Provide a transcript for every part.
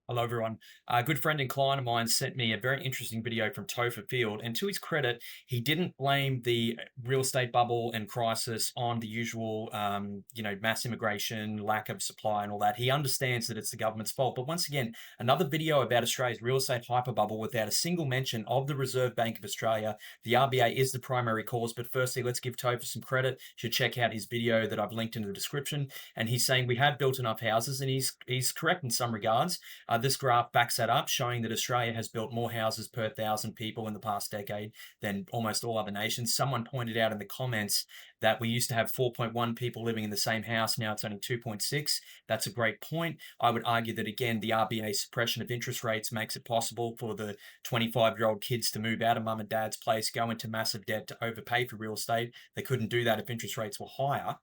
Hello, everyone. A good friend and client of mine sent me a very interesting video from Topher Field. And to his credit, he didn't blame the real estate bubble and crisis on the usual, mass immigration, lack of supply, and all that. He understands that it's the government's fault. But once again, another video about Australia's real estate hyperbubble without a single mention of the Reserve Bank of Australia. The RBA is the primary cause. But firstly, let's give Topher some credit. You should check out his video that I've linked in the description. And he's saying we have built enough houses, and he's correct in some regards. This graph backs that up, showing that Australia has built more houses per 1,000 people in the past decade than almost all other nations. Someone pointed out in the comments that we used to have 4.1 people living in the same house. Now it's only 2.6. That's a great point. I would argue that, again, the RBA suppression of interest rates makes it possible for the 25-year-old kids to move out of mum and dad's place, go into massive debt to overpay for real estate. They couldn't do that if interest rates were higher.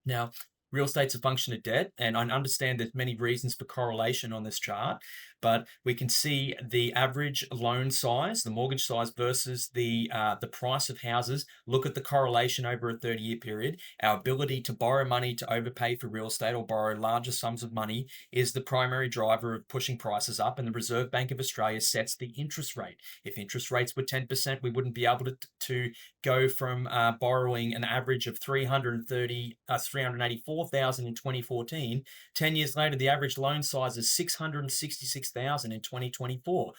Now, real estate's a function of debt, and I understand there's many reasons for correlation on this chart, but we can see the average loan size, the mortgage size versus the price of houses. Look at the correlation over a 30-year period. Our ability to borrow money to overpay for real estate or borrow larger sums of money is the primary driver of pushing prices up, and the Reserve Bank of Australia sets the interest rate. If interest rates were 10%, we wouldn't be able to go from borrowing an average of 384,000 in 2014. 10 years later, the average loan size is 666,000 in 2024.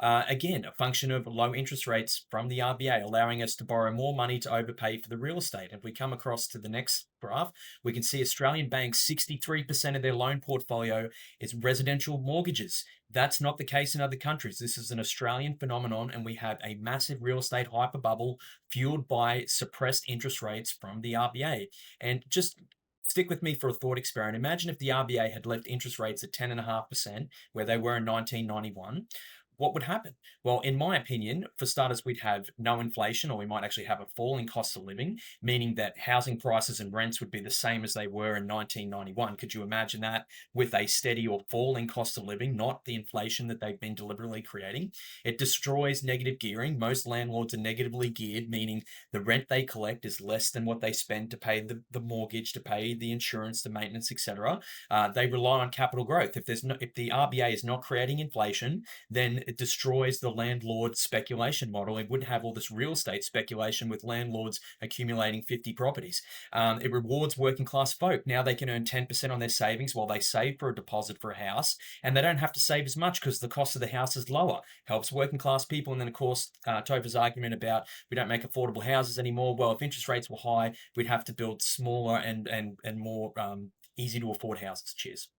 Again, a function of low interest rates from the RBA, allowing us to borrow more money to overpay for the real estate. If we come across to the next graph, we can see Australian banks, 63% of their loan portfolio is residential mortgages. That's not the case in other countries. This is an Australian phenomenon, and we have a massive real estate hyperbubble fueled by suppressed interest rates from the RBA. And just stick with me for a thought experiment. Imagine if the RBA had left interest rates at 10.5%, where they were in 1991. What would happen? Well, in my opinion, for starters, we'd have no inflation, or we might actually have a fall in cost of living, meaning that housing prices and rents would be the same as they were in 1991. Could you imagine that, with a steady or falling cost of living, not the inflation that they've been deliberately creating? It destroys negative gearing. Most landlords are negatively geared, meaning the rent they collect is less than what they spend to pay the mortgage, to pay the insurance, the maintenance, etc. They rely on capital growth. If the RBA is not creating inflation, then it destroys the landlord speculation model. It wouldn't have all this real estate speculation with landlords accumulating 50 properties. It rewards working class folk. Now they can earn 10% on their savings while they save for a deposit for a house, and they don't have to save as much because the cost of the house is lower. Helps working class people. And then, of course, Topher's argument about we don't make affordable houses anymore. Well, if interest rates were high, we'd have to build smaller and more easy to afford houses. Cheers.